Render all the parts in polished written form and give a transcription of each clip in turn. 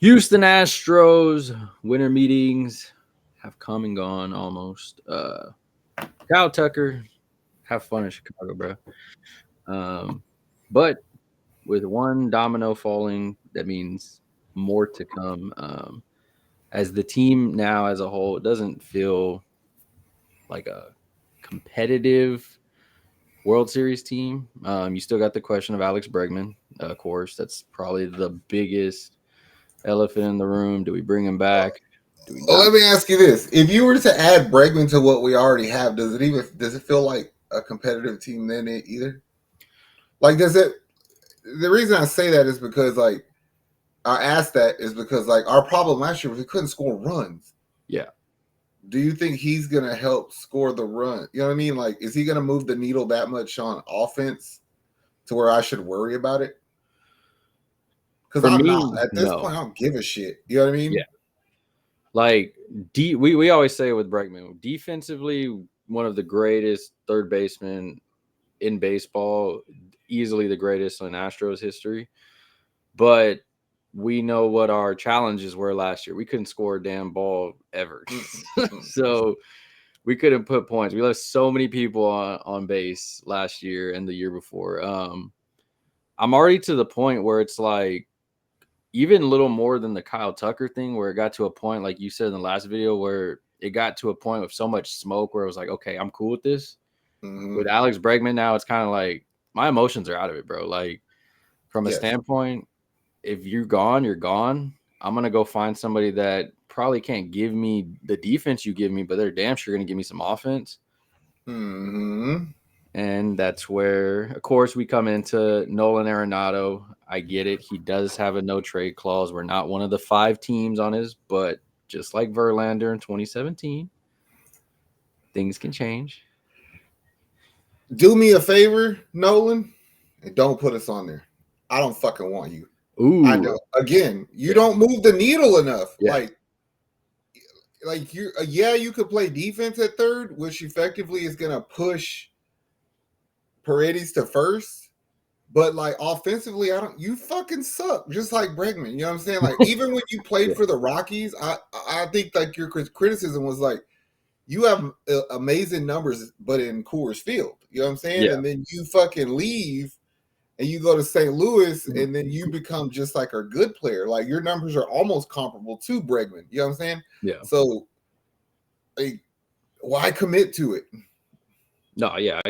Houston Astros winter meetings have come and gone almost. Kyle Tucker, have fun in Chicago, bro. Um, but with one domino falling, that means more to come. As the team now as a whole, it doesn't feel like a competitive World Series team. You still got the question of Alex Bregman, of course. That's probably the biggest elephant in the room. Do we bring him back? Do we Well, not? let me ask you this: if you were to add Bregman to what we already have, does it feel like a competitive team then either? Like, does it? The reason I say that is because like I asked that is because like our problem last year was we couldn't score runs. Yeah. Do you think he's gonna help score the run? You know what I mean? Like, is he gonna move the needle that much on offense to where I should worry about it? Because For I'm not me, at this no. point. I don't give a shit. You know what I Yeah. mean? Like we always say with Bregman, defensively, one of the greatest third basemen in baseball, easily the greatest in Astros history. But we know what our challenges were last year. We couldn't score a damn ball ever. So we couldn't put points. We left so many people on base last year and the year before. I'm already to the point where it's like even a little more than the Kyle Tucker thing, where it got to a point, like you said in the last video, where it got to a point with so much smoke where it was like, okay, I'm cool with this. Mm-hmm. With Alex Bregman now, it's kind of like my emotions are out of it, bro. Like from a Yes. standpoint, if you're gone, you're gone. I'm gonna go find somebody that probably can't give me the defense you give me, but they're damn sure gonna give me some offense. Mm-hmm. And that's where, of course, we come into Nolan Arenado. I get it. He does have a no trade clause. We're not one of the 5 teams on his, but just like Verlander in 2017, things can change. Do me a favor, Nolan, and don't put us on there. I don't fucking want you. I Ooh, don't. Again, you yeah, don't move the needle enough. yeah, Like you, yeah, you could play defense at third, which effectively is gonna push Paredes to first. But like offensively, I don't. You fucking suck, just like Bregman. You know what I'm saying? Like even when you played yeah, for the Rockies, I think like your criticism was like you have amazing numbers, but in Coors Field. You know what I'm saying? yeah. And then you fucking leave and you go to St. Louis, and then you become just like a good player. Like your numbers are almost comparable to Bregman. You know what I'm saying? Yeah. So, like, why commit to it? No, yeah,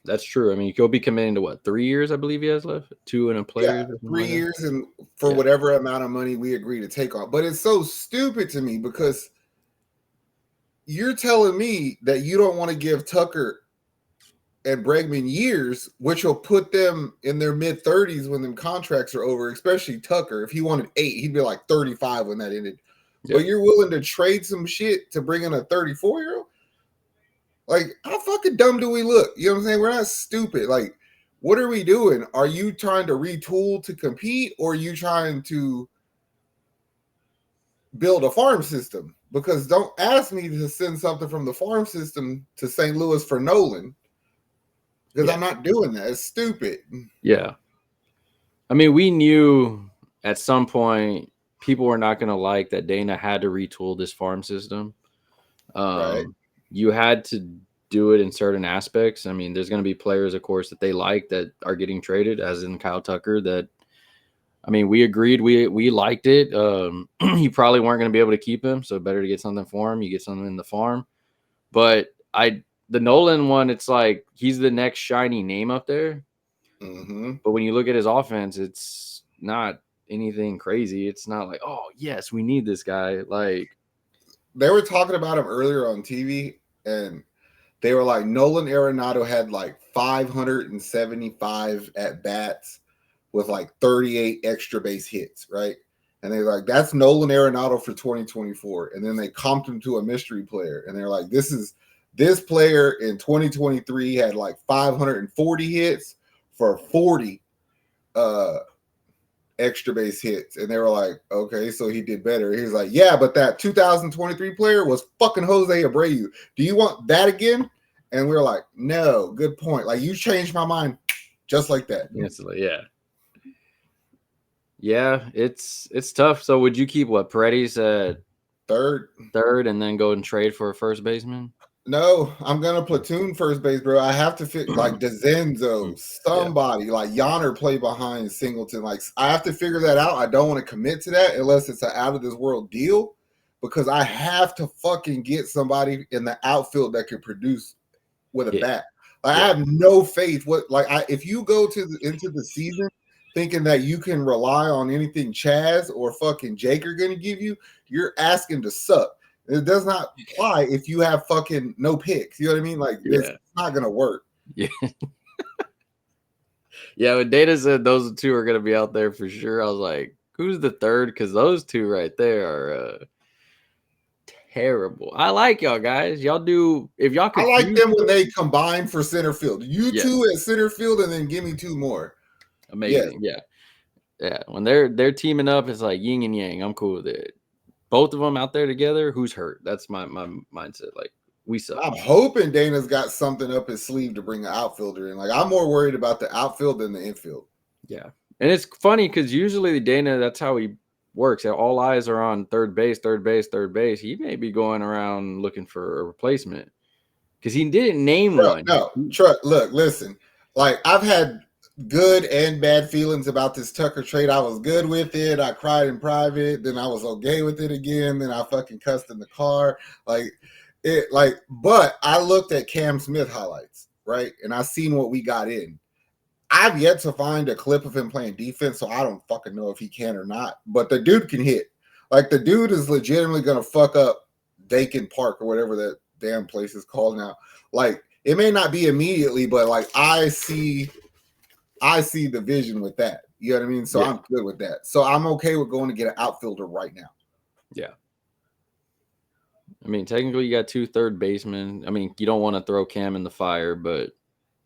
that's true. I mean, he'll be committing to what, 3 years? I believe he has left, 2 and a Yeah, players or something like that. 3 years and for Yeah, whatever amount of money we agree to take on. But it's so stupid to me because you're telling me that you don't want to give Tucker and Bregman years, which will put them in their mid 30s when them contracts are over, especially Tucker. If he wanted 8, he'd be like 35 when that ended. yeah. But you're willing to trade some shit to bring in a 34-year-old? Like, how fucking dumb do we look? You know what I'm saying? We're not stupid. Like, what are we doing? Are you trying to retool to compete, or are you trying to build a farm system? Because don't ask me to send something from the farm system to St. Louis for Nolan, because Yeah. I'm not doing that. It's stupid. Yeah. I mean, we knew at some point people were not going to like that Dana had to retool this farm system. Right. You had to do it in certain aspects. I mean, there's going to be players, of course, that they like that are getting traded, as in Kyle Tucker. That I mean, we agreed we liked it. You probably weren't going to be able to keep him, so better to get something for him. You get something in the farm, but the Nolan one, it's like he's the next shiny name up there. Mm-hmm. But when you look at his offense, it's not anything crazy. It's not like, oh yes, we need this guy. Like, They were talking about him earlier on TV, and they were like, Nolan Arenado had like 575 at bats with like 38 extra base hits, right? And they're like, that's Nolan Arenado for 2024. And then they comped him to a mystery player. And they're like, this player in 2023 had like 540 hits for 40 uh extra base hits. And they were like, okay, so he did better. He was like, yeah, but that 2023 player was fucking Jose Abreu. Do you want that again? And we were like, no, good point. Like, you changed my mind just like that. instantly, yeah. Yeah, it's tough. So would you keep what Paredes at Third. third and then go and trade for a first baseman? No, I'm gonna platoon first base, bro. I have to fit like Mm, DeZenzo, yeah, somebody like Yonder play behind Singleton. Like I have to figure that out. I don't want to commit to that unless it's an out of this world deal, because I have to fucking get somebody in the outfield that can produce with a yeah, bat. Like, I yeah, have no faith. If you go into the season thinking that you can rely on anything Chaz or fucking Jake are gonna give you, you're asking to suck. It does not apply if you have fucking no picks. You know what I mean? Like this, yeah, it's not gonna work. yeah. Yeah, when Data said those two are gonna be out there for sure, I was like, who's the third? Because those two right there are terrible. I like y'all guys. Y'all do if y'all I like confuse them when me. they combine for center field. You Yeah, two at center field, and then give me two more. Yes, amazing. Yeah, yeah. When they're teaming up, it's like yin and yang. I'm cool with it. Both of them out there together. Who's hurt? That's my mindset. Like we suck. I'm hoping Dana's got something up his sleeve to bring an outfielder in. Like I'm more worried about the outfield than the infield. Yeah, and it's funny because usually Dana, that's how he works. All eyes are on third base, third base, third base. He may be going around looking for a replacement because he didn't name Bro, one. no, look, listen. Like I've had good and bad feelings about this Tucker trade. I was good with it. I cried in private. Then I was okay with it again. Then I fucking cussed in the car. But I looked at Cam Smith highlights, right? And I seen what we got in. I've yet to find a clip of him playing defense, so I don't fucking know if he can or not. But the dude can hit. Like the dude is legitimately gonna fuck up Dakin Park or whatever that damn place is called now. Like it may not be immediately, but like I see the vision with that. You know what I mean? So Yeah, I'm good with that. So I'm okay with going to get an outfielder right now. yeah. I mean, technically, you got two third basemen. I mean, you don't want to throw Cam in the fire, but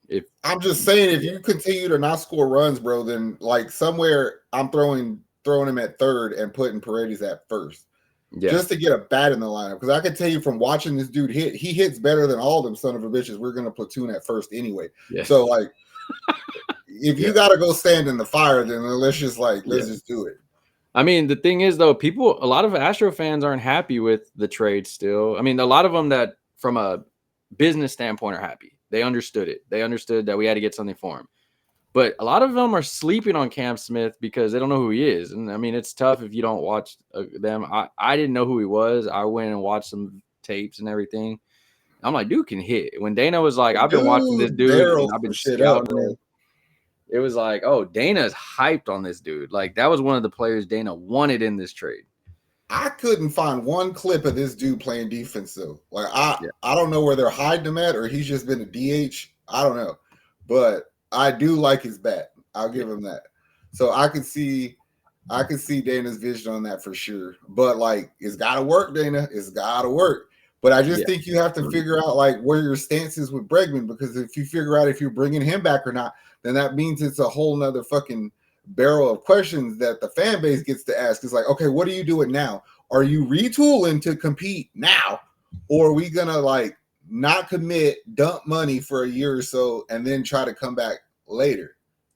if I'm just saying, if yeah, you continue to not score runs, bro, then like somewhere I'm throwing him at third and putting Paredes at first, yeah, just to get a bat in the lineup. Because I can tell you from watching this dude hit, he hits better than all them son of a bitches. We're gonna platoon at first anyway. yeah, So like, if yeah, you got to go stand in the fire, then let's yeah. just do it. I mean, the thing is, though, a lot of Astro fans aren't happy with the trade still. I mean, a lot of them that, from a business standpoint, are happy. They understood it. They understood that we had to get something for him. But a lot of them are sleeping on Cam Smith because they don't know who he is. And I mean, it's tough if you don't watch them. I didn't know who he was. I went and watched some tapes and everything. I'm like, dude can hit. When Dana was like, I've been watching this Dude dude and barrels I've some been shit up, scouting bro. him. It was like, oh, Dana's hyped on this dude. Like that was one of the players Dana wanted in this trade. I couldn't find one clip of this dude playing defense though. Like I Yeah. I don't know where they're hiding him at, or he's just been a DH. I don't know, but I do like his bat. I'll Yeah. give him that. So I could see Dana's vision on that for sure. But like, it's got to work, Dana. It's got to work. But I just Yeah. think you have to figure out like where your stance is with Bregman, because if you figure out if you're bringing him back or not, then that means it's a whole nother fucking barrel of questions that the fan base gets to ask. It's like, okay, what are you doing now? Are you retooling to compete now, or are we gonna like not commit, dump money for a year or so, and then try to come back later?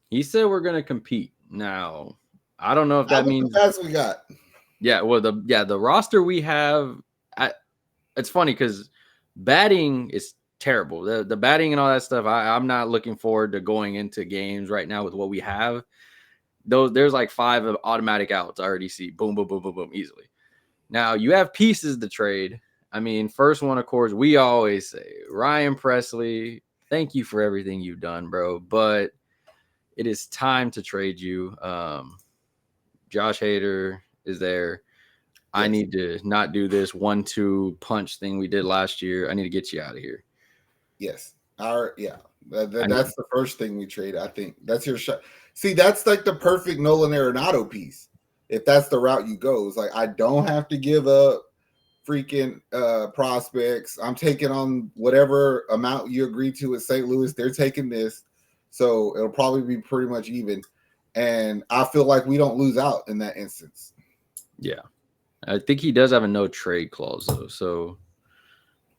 He said we're gonna compete. Now, I don't know if How that about the means bats we got? yeah, well the roster we have it's funny because batting is terrible. The batting and all that stuff, I'm not looking forward to going into games right now with what we have. There's like 5 of automatic outs I already see. Boom, boom, boom, boom, boom, easily. Now you have pieces to trade. I mean, first one, of course, we always say Ryan Presley. Thank you for everything you've done, bro. But it is time to trade you. Josh Hader is there. I Yes. need to not do this 1-2 punch thing we did last year. I need to get you out of here. Yes. Yeah. I need, That's the first thing we trade. I think that's your shot. See, that's like the perfect Nolan Arenado piece. If that's the route you go, it's like I don't have to give up freaking prospects. I'm taking on whatever amount you agree to with St. Louis. They're taking this, so it'll probably be pretty much even. And I feel like we don't lose out in that instance. yeah. I think he does have a no trade clause though, so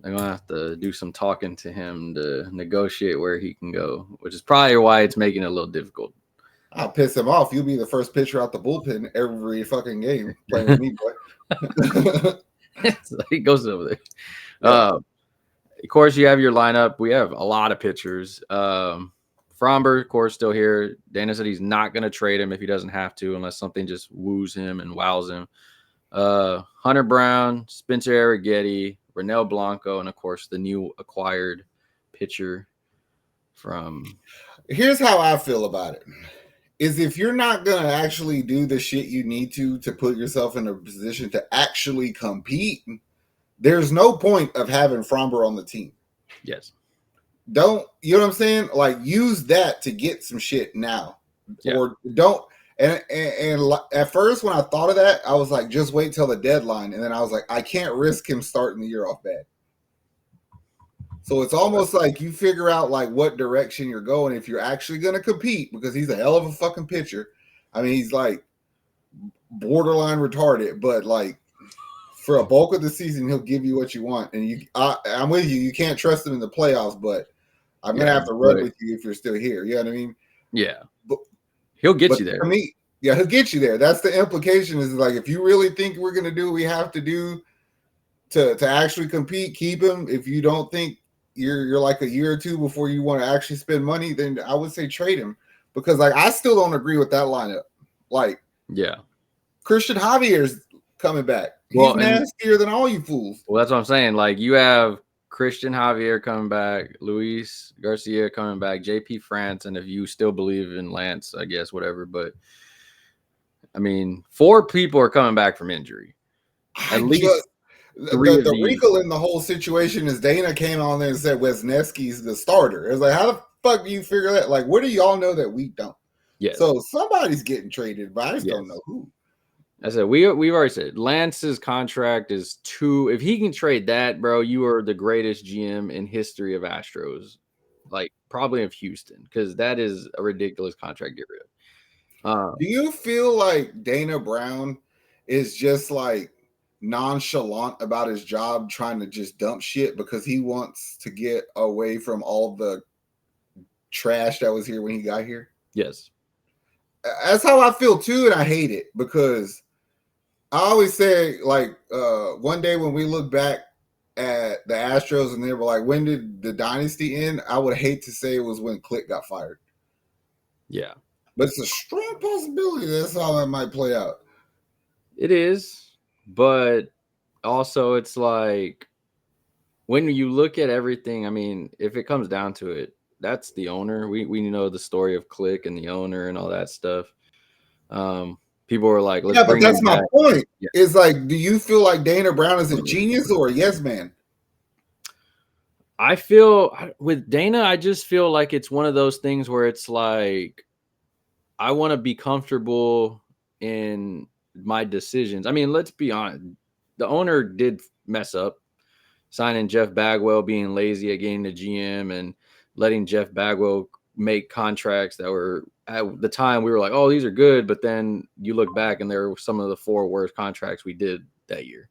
I'm gonna have to do some talking to him to negotiate where he can go, which is probably why it's making it a little difficult. I'll piss him off. You'll be the first pitcher out the bullpen every fucking game playing with me, boy. He goes over there. Yeah. Of course, you have your lineup. We have a lot of pitchers. Framber, of course, still here. Dana said he's not going to trade him if he doesn't have to, unless something just woos him and wows him. Hunter Brown, Spencer Arrighetti, Renel Blanco, and of course the new acquired pitcher from. Here's how I feel about it. Is if you're not going to actually do the shit you need to put yourself in a position to actually compete, there's no point of having Framber on the team. Yes. Don't, you know what I'm saying? Like, use that to get some shit now. Yeah. Or don't. And at first, when I thought of that, I was like, just wait till the deadline. And then I was like, I can't risk him starting the year off bad. So it's almost like you figure out like what direction you're going if you're actually going to compete, because he's a hell of a fucking pitcher. I mean, he's like borderline retarded, but like for a bulk of the season, he'll give you what you want. And I'm with you. You can't trust him in the playoffs, but I'm going to have to run with you if you're still here. You know what I mean? Yeah. He'll get you there. For me, yeah, he'll get you there. That's the implication, is like, if you really think we're going to do what we have to do to actually compete, keep him. If you don't think you're like a year or two before you want to actually spend money, then I would say trade him, because like I still don't agree with that lineup. Like, yeah, Christian Javier's coming back. He's nastier than all you fools. Well, that's what I'm saying. Like, you have Christian Javier coming back, Luis Garcia coming back, JP France, and if you still believe in Lance, I guess, whatever. But I mean, 4 people are coming back from injury. At least the wrinkle in the whole situation is Dana came on there and said Wesneski's the starter. It was like, how the fuck do you figure that? Like, what do y'all know that we don't? Yeah. So somebody's getting traded, but I just don't know who. I said we've already said Lance's contract is 2. If he can trade that, bro, you are the greatest GM in history of Astros, like probably of Houston, because that is a ridiculous contract to get rid of. Do you feel like Dana Brown is just like nonchalant about his job, trying to just dump shit because he wants to get away from all the trash that was here when he got here? Yes. That's how I feel too, and I hate it, because I always say, like, one day when we look back at the Astros and they were like, when did the dynasty end? I would hate to say it was when Click got fired. Yeah. But it's a strong possibility that's how that might play out. It is, but also it's like, when you look at everything, I mean, if it comes down to it, that's the owner. We know the story of Click and the owner and all that stuff. People are like, let's bring but that's my back. point. Yeah. It's like, do you feel like Dana Brown is a genius or a yes man? I feel with Dana, I just feel like it's one of those things where it's like, I want to be comfortable in my decisions. I mean, let's be honest. The owner did mess up, signing Jeff Bagwell, being lazy at getting the GM and letting Jeff Bagwell make contracts that were, at the time we were like, oh, these are good. But then you look back and they're some of the 4 worst contracts we did that year.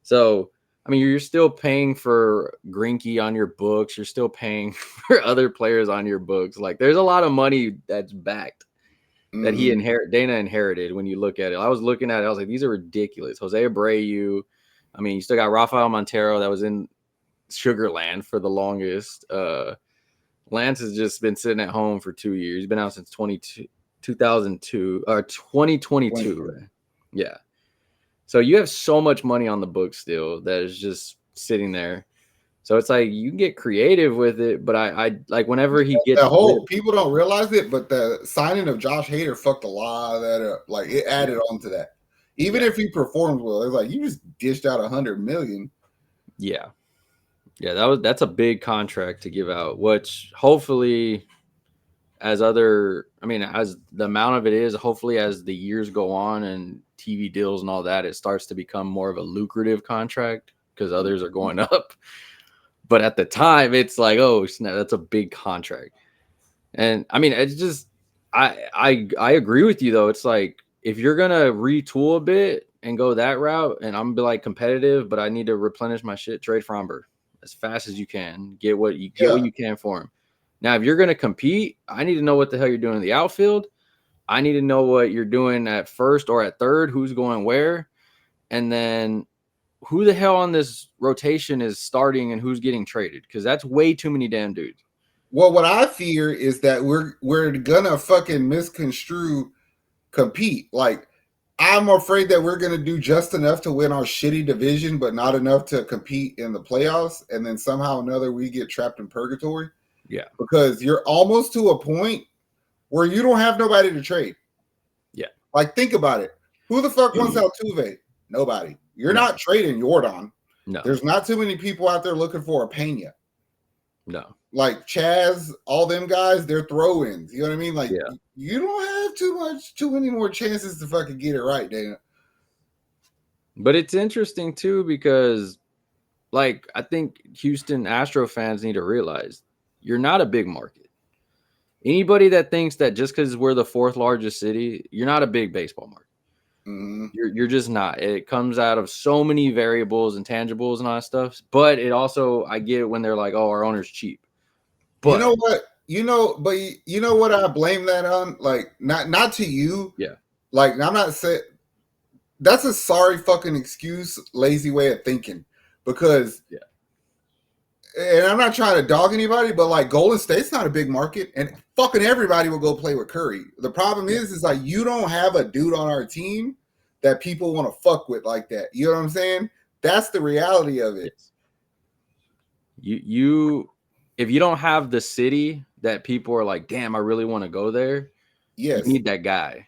So, I mean, you're still paying for Greinke on your books. You're still paying for other players on your books. Like, there's a lot of money that's backed that Dana inherited when you look at it. I was looking at it. I was like, these are ridiculous. Jose Abreu. I mean, you still got Rafael Montero that was in Sugarland for the longest. Lance has just been sitting at home for 2 years. He's been out since 2002 or 2022. Right? Yeah. So you have so much money on the book still that is just sitting there. So it's like, you can get creative with it, but I like whenever he gets people don't realize it, but the signing of Josh Hader fucked a lot of that up. Like, it added on to that. Even if he performed well, it's like, you just dished out $100 million. Yeah. Yeah, that's a big contract to give out, which hopefully as the amount of it is, hopefully as the years go on and TV deals and all that, it starts to become more of a lucrative contract because others are going up. But at the time, it's like, oh, snap, that's a big contract. And I mean, it's just, I agree with you though. It's like, if you're gonna retool a bit and go that route, and I'm gonna be like competitive, but I need to replenish my shit, trade Framber as fast as you can. Get what you can for him. Now, if you're gonna compete, I need to know what the hell you're doing in the outfield. I need to know what you're doing at first or at third, who's going where, and then who the hell on this rotation is starting and who's getting traded, because that's way too many damn dudes. Well, what I fear is that we're gonna fucking misconstrue compete. Like, I'm afraid that we're gonna do just enough to win our shitty division, but not enough to compete in the playoffs, and then somehow or another we get trapped in purgatory. Yeah. Because you're almost to a point where you don't have nobody to trade. Yeah. Like, think about it. Who the fuck wants Altuve? Nobody. You're not trading Jordan. No. There's not too many people out there looking for a Pena. No. Like Chaz, all them guys, they're throw-ins. You know what I mean? Like, you don't have too many more chances to fucking get it right, Dana. But it's interesting too, because like, I think Houston Astro fans need to realize you're not a big market. Anybody that thinks that just because we're the fourth largest city, you're not a big baseball market. Mm-hmm. You're just not. It comes out of so many variables and tangibles and all that stuff. But it also, I get when they're like, "Oh, our owner's cheap." But you know what? You know what I blame that on? Like, not to you. Yeah. Like, I'm not saying that's a sorry fucking excuse, lazy way of thinking. Because and I'm not trying to dog anybody, but like Golden State's not a big market, and fucking everybody will go play with Curry. The problem is like you don't have a dude on our team that people want to fuck with like that. You know what I'm saying? That's the reality of it. You if you don't have the city that people are like, damn, I really want to go there. Yes, you need that guy,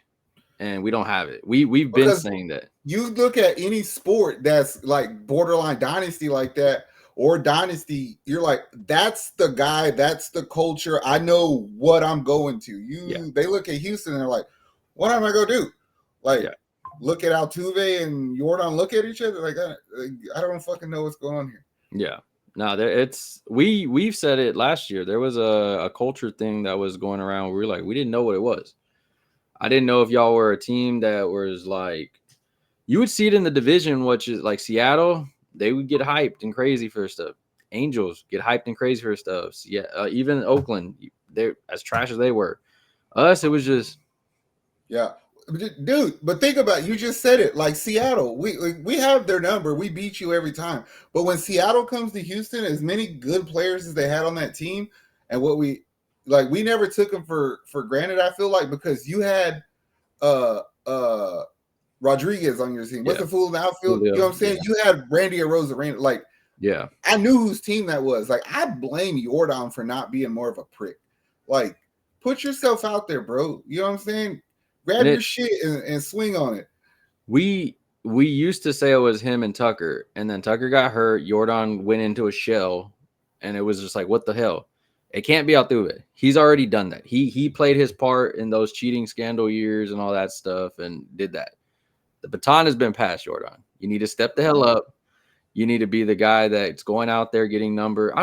and we don't have it. We've been saying that. You look at any sport that's like borderline dynasty like that. Or dynasty, you're like, that's the guy, that's the culture. I know what I'm going to. They look at Houston and they're like, what am I gonna do? Like, look at Altuve and Jordan, look at each other like, I don't fucking know what's going on here. Yeah, no, it's we've said it last year. There was a culture thing that was going around. We were like, we didn't know what it was. I didn't know if y'all were a team that was like, you would see it in the division, which is like Seattle. They would get hyped and crazy for stuff. Angels get hyped and crazy for stuff. Yeah, even Oakland, they're as trash as they were. Us, it was just dude. But think about it. You just said it. Like Seattle, we have their number. We beat you every time. But when Seattle comes to Houston, as many good players as they had on that team, and what we never took them for granted. I feel like because you had Rodriguez on your team. What's the fool in the outfield? You know what I'm saying? You had Randy Arozarena. Like, I knew whose team that was. Like, I blame Jordan for not being more of a prick. Like, put yourself out there, bro. You know what I'm saying? Grab your shit and swing on it. We used to say it was him and Tucker, and then Tucker got hurt. Jordan went into a shell, and it was just like, what the hell? It can't be Altuve. He's already done that. He played his part in those cheating scandal years and all that stuff and did that. The baton has been passed, Jordan. You need to step the hell up. You need to be the guy that's going out there getting number.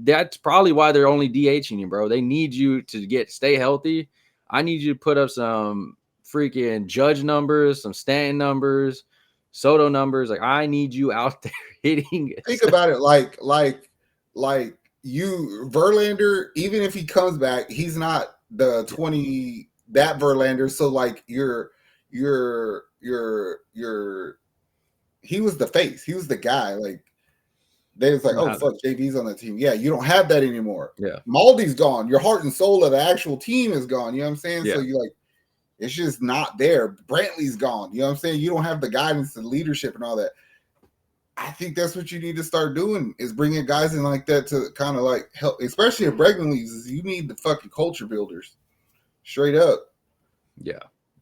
That's probably why they're only DHing you, bro. They need you to stay healthy. I need you to put up some freaking Judge numbers, some Stanton numbers, Soto numbers. Like, I need you out there hitting. Think about it like you, Verlander, even if he comes back, he's not the 20 that Verlander. So like he was the face. He was the guy. Like, they was like, oh fuck, JV's on the team. Yeah, you don't have that anymore. Yeah, Maldi's gone. Your heart and soul of the actual team is gone. You know what I'm saying? Yeah. So you like, it's just not there. Brantley's gone. You know what I'm saying? You don't have the guidance and leadership and all that. I think that's what you need to start doing is bringing guys in like that to kind of like help, especially if Bregman leaves. Is you need the fucking culture builders, straight up. Yeah,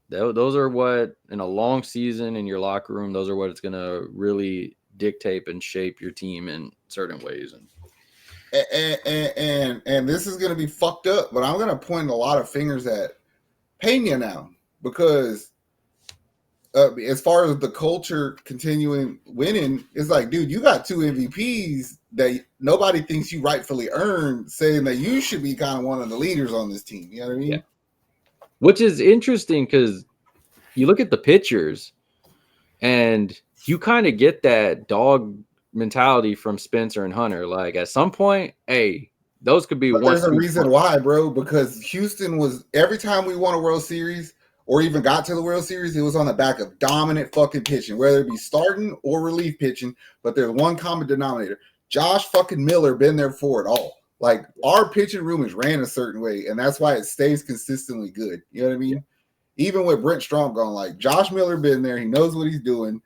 those are what in a long season in your locker room. Those are what it's gonna really dictate and shape your team in certain ways. And this is gonna be fucked up, but I'm gonna point a lot of fingers at Pena now because. As far as the culture continuing winning, it's like, dude, you got 2 MVPs that nobody thinks you rightfully earned, saying that you should be kind of one of the leaders on this team. You know what I mean? Yeah. Which is interesting because you look at the pitchers and you kind of get that dog mentality from Spencer and Hunter. Like, at some point, hey, those could be But one. there's a reason why, bro, because Houston was, every time we won a World Series or even got to the World Series, it was on the back of dominant fucking pitching, whether it be starting or relief pitching. But there's one common denominator. Josh fucking Miller been there for it all. Like, our pitching room is ran a certain way, and that's why it stays consistently good. You know what I mean? Yeah. Even with Brent Strom gone, like, Josh Miller been there. He knows what he's doing,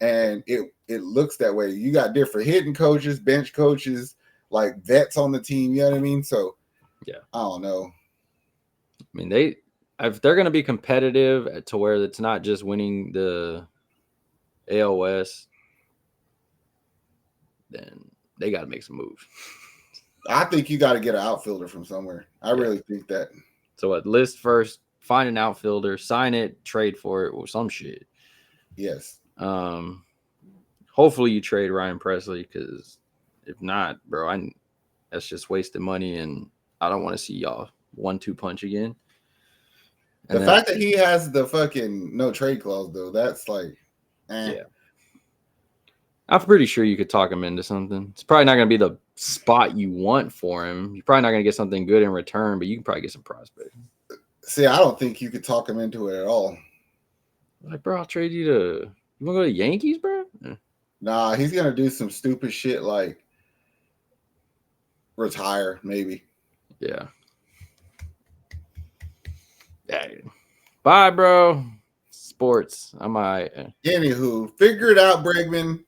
and it looks that way. You got different hitting coaches, bench coaches, like vets on the team. You know what I mean? So, yeah, I don't know. I mean, if they're going to be competitive to where it's not just winning the AL West, then they got to make some moves. I think you got to get an outfielder from somewhere. I really think that. So what? List first, find an outfielder, sign it, trade for it, or some shit. Yes. Hopefully you trade Ryan Presley, because if not, bro, that's just wasted money, and I don't want to see y'all 1-2 punch again. And the fact that he has the fucking no trade clause, though, that's like, yeah. I'm pretty sure you could talk him into something. It's probably not going to be the spot you want for him. You're probably not going to get something good in return, but you can probably get some prospects. See, I don't think you could talk him into it at all. Like, bro, I'll trade you to. You want to go to the Yankees, bro? Yeah. Nah, he's going to do some stupid shit like retire, maybe. Yeah. Hey. Bye, bro. Sports. I'm all right. Anywho, figure it out, Bregman.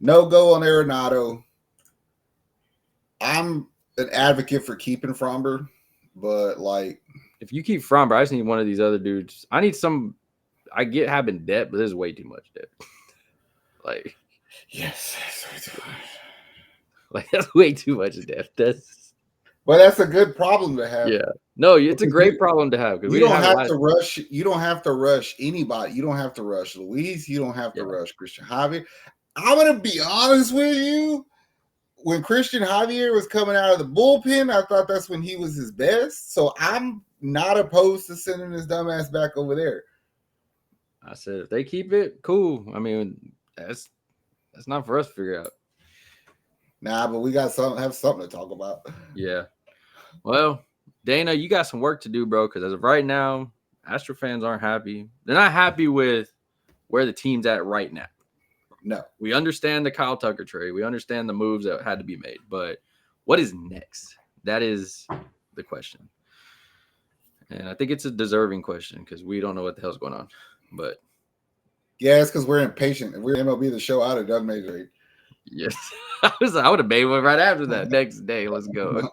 No go on Arenado. I'm an advocate for keeping Framber, but like, if you keep Framber, I just need one of these other dudes. I need some. I get having debt, but there's way too much debt. Like, yes, like that's way too much debt. But that's a good problem to have. Yeah. No, it's a great problem to have. You don't have to rush. You don't have to rush anybody. You don't have to rush Luis. You don't have to rush Christian Javier. I'm gonna be honest with you. When Christian Javier was coming out of the bullpen, I thought that's when he was his best. So I'm not opposed to sending his dumbass back over there. I said, if they keep it, cool. I mean, that's not for us to figure out. Nah, but we got have something to talk about. Yeah. Well, Dana, you got some work to do, bro, because as of right now, Astro fans aren't happy. They're not happy with where the team's at right now. No. We understand the Kyle Tucker trade. We understand the moves that had to be made. But what is next? That is the question. And I think it's a deserving question because we don't know what the hell's going on. But yeah, it's because we're impatient. If we're MLB the show out, it doesn't make it. Yes. I would have made one right after that. Next day. Let's go.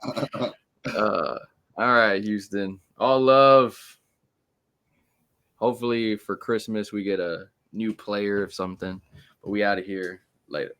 All right, Houston. All love. Hopefully for Christmas we get a new player of something. But we out of here later.